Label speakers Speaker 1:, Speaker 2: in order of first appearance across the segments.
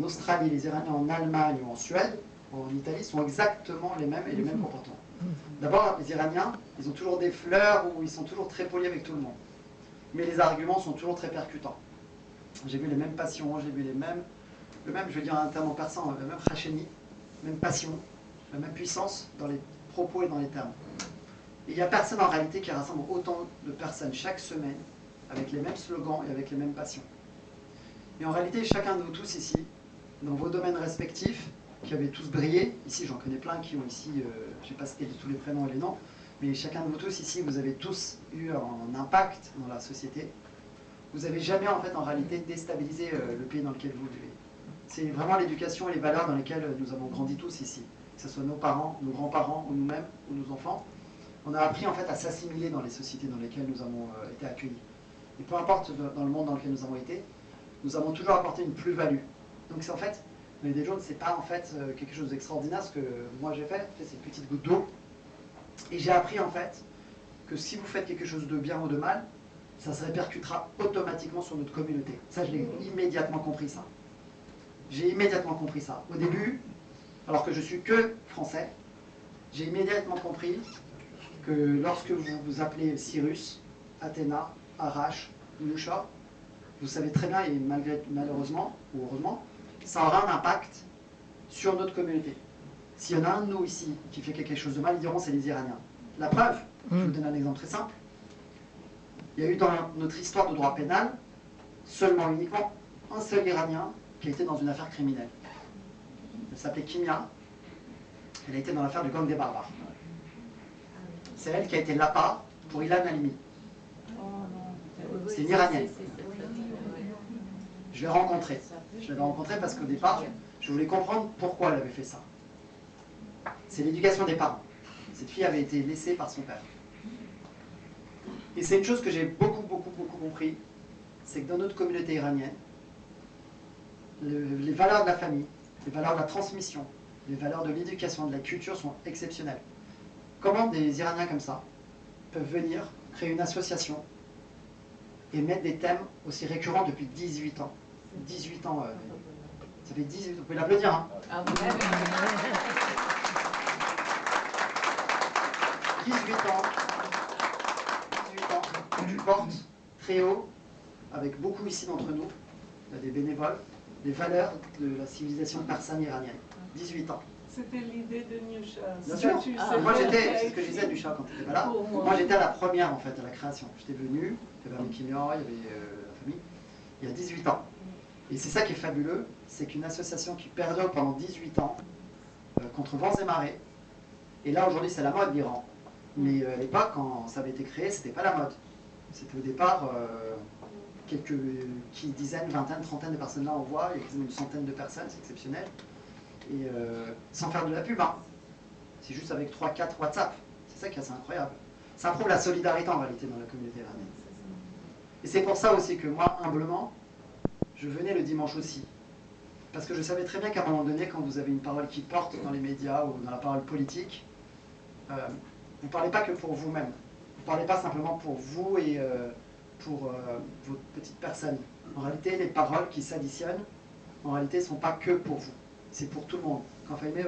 Speaker 1: Australie, les Iraniens en Allemagne ou en Suède, ou en Italie, sont exactement les mêmes et les mêmes comportements. D'abord, les Iraniens, ils ont toujours des fleurs ou ils sont toujours très polis avec tout le monde. Mais les arguments sont toujours très percutants. J'ai vu les mêmes passions, j'ai vu le même, je vais dire un terme en persan, le même khasheni, même passion, la même puissance dans les propos et dans les termes. Et il n'y a personne en réalité qui rassemble autant de personnes chaque semaine avec les mêmes slogans et avec les mêmes passions. Et en réalité, chacun de vous tous ici, dans vos domaines respectifs, qui avaient tous brillé, ici j'en connais plein qui ont ici, je n'ai pas cité tous les prénoms et les noms, mais chacun de vous tous ici, vous avez tous eu un impact dans la société. Vous n'avez jamais en fait en réalité déstabilisé le pays dans lequel vous vivez. C'est vraiment l'éducation et les valeurs dans lesquelles nous avons grandi tous ici, que ce soit nos parents, nos grands-parents, ou nous-mêmes, ou nos enfants. On a appris en fait à s'assimiler dans les sociétés dans lesquelles nous avons été accueillis. Et peu importe dans le monde dans lequel nous avons été, nous avons toujours apporté une plus-value. Donc c'est en fait, les Jones, c'est pas en fait quelque chose d'extraordinaire. Ce que moi j'ai fait, c'est une petite goutte d'eau. Et j'ai appris en fait que si vous faites quelque chose de bien ou de mal, ça se répercutera automatiquement sur notre communauté. Ça, je l'ai immédiatement compris ça. J'ai immédiatement compris ça. Au début, alors que je suis que français, j'ai immédiatement compris que lorsque vous vous appelez Cyrus, Athéna, Arash, Nusha, vous savez très bien, et malheureusement, ou heureusement, ça aura un impact sur notre communauté. S'il y en a un de nous ici qui fait quelque chose de mal, ils diront c'est les Iraniens. La preuve, je vous donne un exemple très simple. Il y a eu dans notre histoire de droit pénal, seulement, uniquement, un seul Iranien qui a été dans une affaire criminelle. Elle s'appelait Kimia. Elle a été dans l'affaire du gang des barbares. C'est elle qui a été l'appât pour Ilan Halimi. C'est une Iranienne. Je l'ai rencontrée. Je l'avais rencontrée parce qu'au départ, je voulais comprendre pourquoi elle avait fait ça. C'est l'éducation des parents. Cette fille avait été laissée par son père. Et c'est une chose que j'ai beaucoup compris, c'est que dans notre communauté iranienne, les valeurs de la famille, les valeurs de la transmission, les valeurs de l'éducation, de la culture sont exceptionnelles. Comment des Iraniens comme ça peuvent venir créer une association et mettre des thèmes aussi récurrents depuis 18 ans. 18 ans, ça fait 18 ans, vous pouvez l'applaudir, hein. 18 ans, tu portes très haut, avec beaucoup ici d'entre nous, des bénévoles, des valeurs de la civilisation persane iranienne. 18 ans.
Speaker 2: C'était l'idée de Nusha.
Speaker 1: Bien sûr. Moi j'étais, c'est ce que je disais Nusha quand tu n'étais pas là. Moi j'étais à la première en fait, à la création. J'étais venu, il y avait Kimia, il y avait la famille, il y a 18 ans. Et c'est ça qui est fabuleux, c'est qu'une association qui perdure pendant 18 ans, contre vents et marées, et là aujourd'hui c'est la mode l'Iran. Mais à l'époque, quand ça avait été créé, c'était pas la mode. C'était au départ quelques dizaines, vingtaines, trentaines de personnes là on voit, il y a quasiment une centaine de personnes, c'est exceptionnel. Et sans faire de la pub, hein. C'est juste avec 3-4 WhatsApp. C'est ça qui est assez incroyable. Ça prouve la solidarité en réalité dans la communauté iranienne. Et c'est pour ça aussi que moi, humblement, je venais le dimanche aussi. Parce que je savais très bien qu'à un moment donné, quand vous avez une parole qui porte dans les médias ou dans la parole politique, vous ne parlez pas que pour vous-même. Vous ne parlez pas simplement pour vous et pour votre petite personne. En réalité, les paroles qui s'additionnent, en réalité, ne sont pas que pour vous. C'est pour tout le monde. Quand Fahimé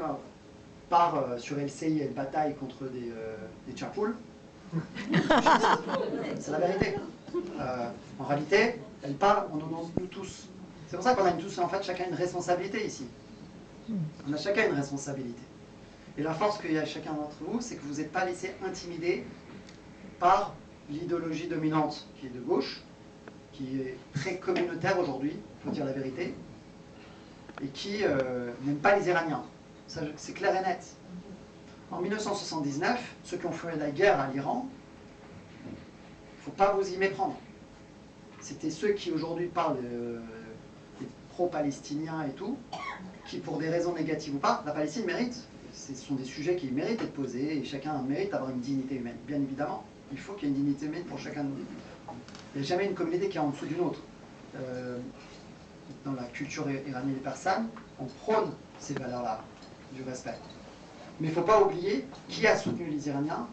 Speaker 1: part sur LCI et elle bataille contre des tchapouls, c'est la vérité. En réalité, elle parle en nom de nous tous. C'est pour ça qu'on a tous, en fait, chacun une responsabilité ici. On a chacun une responsabilité. Et la force qu'il y a chacun d'entre vous, c'est que vous n'êtes pas laissé intimider par l'idéologie dominante qui est de gauche, qui est très communautaire aujourd'hui, il faut dire la vérité, et qui n'aime pas les Iraniens. C'est clair et net. En 1979, ceux qui ont fait la guerre à l'Iran, il ne faut pas vous y méprendre. C'était ceux qui aujourd'hui parlent des pro-palestiniens et tout, qui pour des raisons négatives ou pas, la Palestine mérite. Ce sont des sujets qui méritent d'être posés et chacun mérite d'avoir une dignité humaine. Bien évidemment, il faut qu'il y ait une dignité humaine pour chacun de nous. Il n'y a jamais une communauté qui est en dessous d'une autre. Dans la culture iranienne et persane, on prône ces valeurs-là, du respect. Mais il ne faut pas oublier qui a soutenu les Iraniens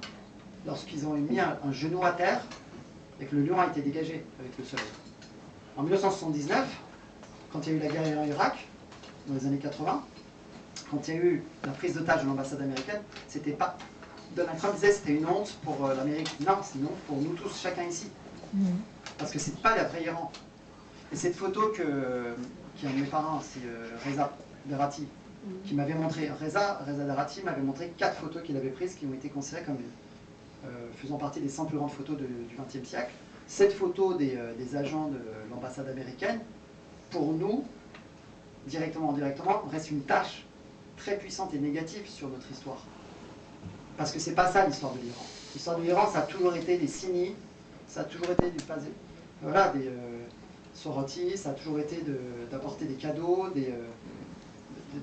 Speaker 1: lorsqu'ils ont mis un genou à terre et que le lion a été dégagé avec le soleil. En 1979, quand il y a eu la guerre Iran-Irak, dans les années 80, quand il y a eu la prise d'otage de l'ambassade américaine, c'était pas... Donald Trump disait que c'était une honte pour l'Amérique. Non, c'est une honte pour nous tous, chacun ici. Parce que c'est pas la vraie Iran. Et cette photo qui est un de mes parents, c'est Reza Darati, qui m'avait montré, Reza Darati m'avait montré 4 photos qu'il avait prises qui ont été considérées comme faisant partie des 100 plus grandes photos du XXe siècle. Cette photo des agents de l'ambassade américaine, pour nous, directement ou indirectement, reste une tâche très puissante et négative sur notre histoire. Parce que c'est pas ça l'histoire de l'Iran. L'histoire de l'Iran, ça a toujours été des signes, ça a toujours été des sorotis, ça a toujours été d'apporter des cadeaux,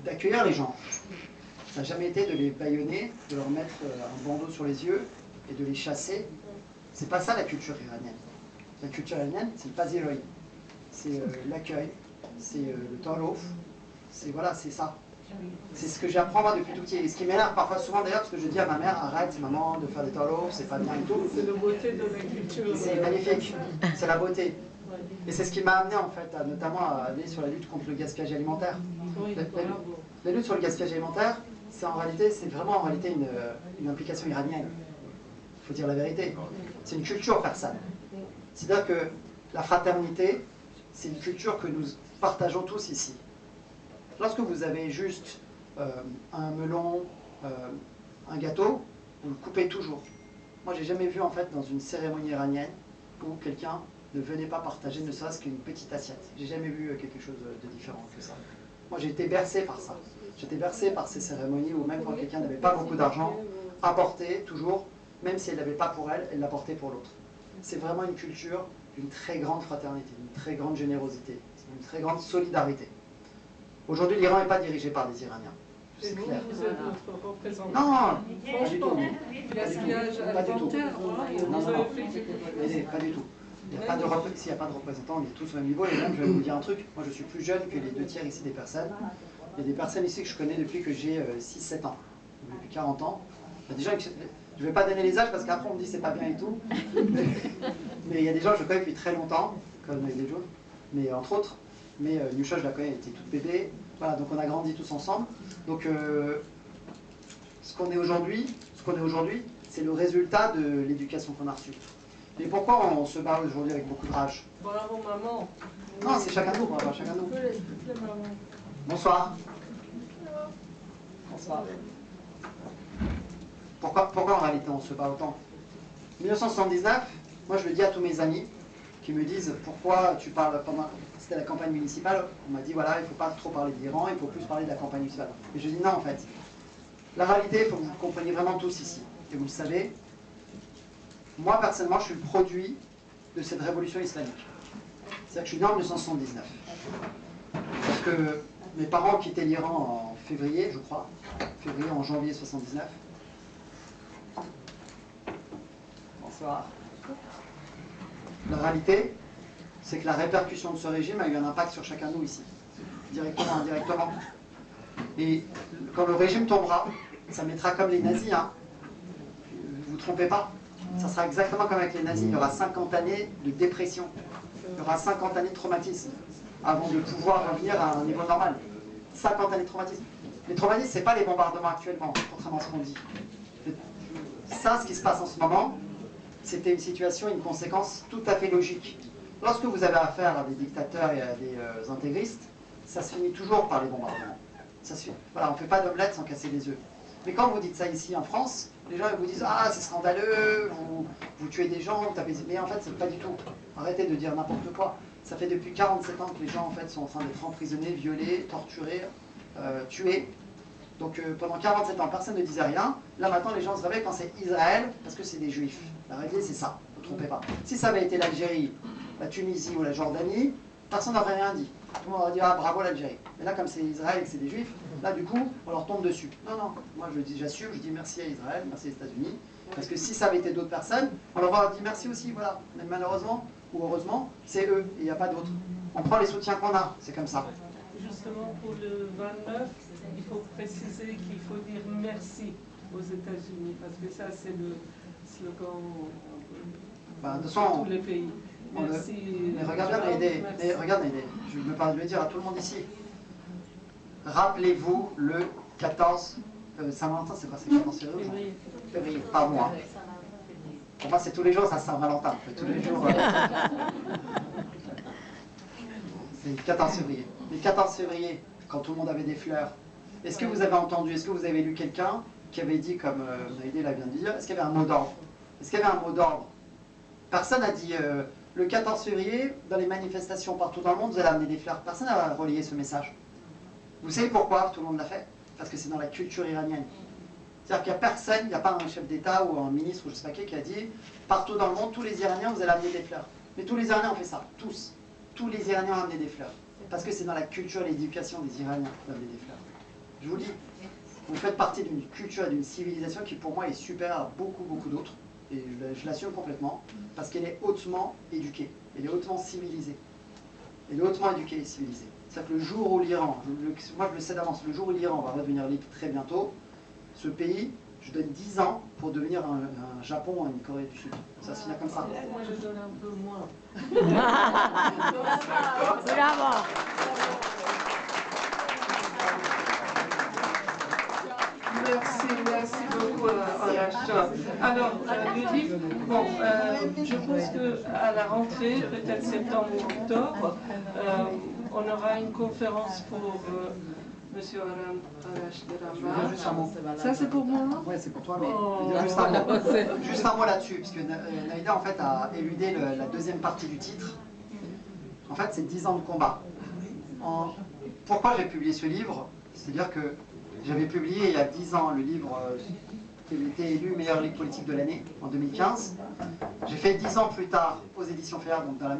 Speaker 1: d'accueillir les gens. Ça n'a jamais été de les bâillonner, de leur mettre un bandeau sur les yeux et de les chasser. C'est pas ça la culture iranienne. La culture iranienne, c'est le paziroi, c'est l'accueil, c'est le torof, c'est ça. C'est ce que j'apprends moi depuis tout petit. Et ce qui m'énerve parfois souvent d'ailleurs, parce que je dis à ma mère, arrête maman de faire des torof, c'est pas bien et tout.
Speaker 2: C'est la beauté de la culture.
Speaker 1: C'est magnifique, c'est la beauté. Et c'est ce qui m'a amené en fait, notamment à aller sur la lutte contre le gaspillage alimentaire.
Speaker 2: Oui,
Speaker 1: La lutte sur le gaspillage alimentaire, c'est vraiment en réalité une implication iranienne. Il faut dire la vérité. C'est une culture persane. C'est-à-dire que la fraternité, c'est une culture que nous partageons tous ici. Lorsque vous avez juste un melon, un gâteau, vous le coupez toujours. Moi, j'ai jamais vu en fait dans une cérémonie iranienne où quelqu'un ne venait pas partager ne serait-ce qu'une petite assiette. J'ai jamais vu quelque chose de différent que ça. Moi, j'ai été bercé par ça. J'étais bercé par ces cérémonies où même quand quelqu'un n'avait pas beaucoup d'argent, apportait toujours, même si elle n'avait pas pour elle, elle l'apportait pour l'autre. C'est vraiment une culture d'une très grande fraternité, d'une très grande générosité, d'une très grande solidarité. Aujourd'hui, l'Iran n'est pas dirigé par des Iraniens. C'est clair.
Speaker 2: Vous êtes notre représentant.
Speaker 1: Non, pas du tout.
Speaker 2: Gaspillage
Speaker 1: Pas du tout.
Speaker 2: alimentaire,
Speaker 1: Non,
Speaker 2: vous avez fait
Speaker 1: pas du tout. S'il n'y a pas de représentants, on est tous au même niveau. Et même, je vais vous dire un truc, moi je suis plus jeune que les 2 tiers ici des personnes. Il y a des personnes ici que je connais depuis que j'ai 6-7 ans, depuis 40 ans. Il y a des gens je ne vais pas donner les âges parce qu'après on me dit c'est pas bien et tout. Mais il y a des gens que je connais depuis très longtemps, comme les Jones, mais entre autres. Mais Nusha, je la connais, elle était toute bébé. Voilà, donc on a grandi tous ensemble. Donc ce qu'on est aujourd'hui, c'est le résultat de l'éducation qu'on a reçue. Et pourquoi on se bat aujourd'hui avec beaucoup de rage?
Speaker 2: Bravo maman.
Speaker 1: Non, c'est chacun nous, chacun nous. Bonsoir. Bonsoir. Pourquoi en réalité on se bat autant? 1979, moi je le dis à tous mes amis qui me disent pourquoi tu parles pendant... C'était la campagne municipale, on m'a dit voilà, il ne faut pas trop parler de l'Iran, il faut plus parler de la campagne municipale. Et je dis non en fait. La réalité, il faut que vous le compreniez vraiment tous ici. Et vous le savez, moi personnellement je suis le produit de cette révolution islamique. C'est-à-dire que je suis né en 1979. Parce que mes parents ont quitté l'Iran en février, je crois. En janvier 79. Bonsoir. La réalité, c'est que la répercussion de ce régime a eu un impact sur chacun de nous ici. Directement, indirectement. Et quand le régime tombera, ça mettra comme les nazis, hein. Vous ne vous trompez pas. Ça sera exactement comme avec les nazis. Il y aura 50 années de dépression. Il y aura 50 années de traumatisme avant de pouvoir revenir à un niveau normal. 50 années de traumatisme. Les traumatismes, ce n'est pas les bombardements actuellement, contrairement à ce qu'on dit. Ça, ce qui se passe en ce moment, c'était une situation, une conséquence tout à fait logique. Lorsque vous avez affaire à des dictateurs et à des intégristes, ça se finit toujours par les bombardements. Voilà, on ne fait pas d'omelette sans casser les œufs. Mais quand vous dites ça ici en France, les gens vous disent « Ah, c'est scandaleux, vous tuez des gens, vous tapez... » Mais en fait, c'est pas du tout. Arrêtez de dire n'importe quoi. Ça fait depuis 47 ans que les gens en fait, sont en train d'être emprisonnés, violés, torturés, tués. Donc pendant 47 ans, personne ne disait rien. Là maintenant, les gens se réveillent quand c'est Israël, parce que c'est des Juifs. La réalité, c'est ça. Ne vous trompez pas. Si ça avait été l'Algérie, la Tunisie ou la Jordanie, personne n'aurait rien dit. Tout le monde aurait dit « Ah, bravo l'Algérie ». Mais là, comme c'est Israël et que c'est des Juifs, là, du coup, on leur tombe dessus. Non, non, moi, j'assume, je dis merci à Israël, merci aux États-Unis. Parce que si ça avait été d'autres personnes, on leur aurait dit merci aussi, voilà. Mais malheureusement, ou heureusement, c'est eux, et il n'y a pas d'autres. On prend les soutiens qu'on a, c'est comme ça.
Speaker 2: Justement, pour le 29, il faut préciser qu'il faut dire merci aux États-Unis, parce que ça, c'est le slogan
Speaker 1: De toute façon,
Speaker 2: tous les pays. Merci.
Speaker 1: Mais regarde bien, Naïdé, je vais dire à tout le monde ici. rappelez-vous le 14... Saint-Valentin, c'est quoi? C'est le 14 février? Février, pas moi. Pour moi, c'est tous les jours, ça Saint-Valentin. Tous les jours... C'est le 14 février. Le 14 février, quand tout le monde avait des fleurs, est-ce que vous avez entendu, est-ce que vous avez lu quelqu'un qui avait dit, comme Naïdé l'a bien dit, est-ce qu'il y avait un mot d'ordre? Est-ce qu'il y avait un mot d'ordre? Personne n'a dit, le 14 février, dans les manifestations partout dans le monde, vous allez amener des fleurs. Personne n'a relayé ce message. Vous savez pourquoi tout le monde l'a fait? Parce que c'est dans la culture iranienne. C'est-à-dire qu'il n'y a personne, il n'y a pas un chef d'État ou un ministre ou je ne sais pas qui a dit, partout dans le monde, tous les Iraniens, vous allez amener des fleurs. Mais tous les Iraniens ont fait ça, tous. Tous les Iraniens ont amené des fleurs. Parce que c'est dans la culture et l'éducation des Iraniens d'amener des fleurs. Je vous dis, vous faites partie d'une culture et d'une civilisation qui pour moi est supérieure à beaucoup, beaucoup d'autres. Et je l'assume complètement, parce qu'elle est hautement éduquée, elle est hautement civilisée. Elle est hautement éduquée et civilisée. C'est-à-dire que le jour où l'Iran, moi je le sais d'avance, le jour où l'Iran va redevenir libre très bientôt, ce pays, je donne 10 ans pour devenir un Japon ou une Corée du Sud. Ça se finit comme ça.
Speaker 2: Moi, je donne un peu moins.
Speaker 3: Bravo.
Speaker 2: Merci beaucoup, Anasha. Alors, le livre, bon, je pense qu'à la rentrée, peut-être septembre ou octobre, on aura une conférence pour Monsieur Aram Arash de Rama.
Speaker 1: Juste un mot.
Speaker 2: Ça, c'est pour moi?
Speaker 1: Ouais, c'est pour toi, mais
Speaker 2: Oh.
Speaker 1: juste un mot là-dessus, parce que Naïda, en fait, a éludé la deuxième partie du titre. En fait, c'est 10 ans de combat. Pourquoi j'ai publié ce livre? C'est-à-dire que j'avais publié il y a 10 ans le livre qui avait été élu meilleur livre politique de l'année, en 2015. J'ai fait 10 ans plus tard aux éditions Fayard, donc dans la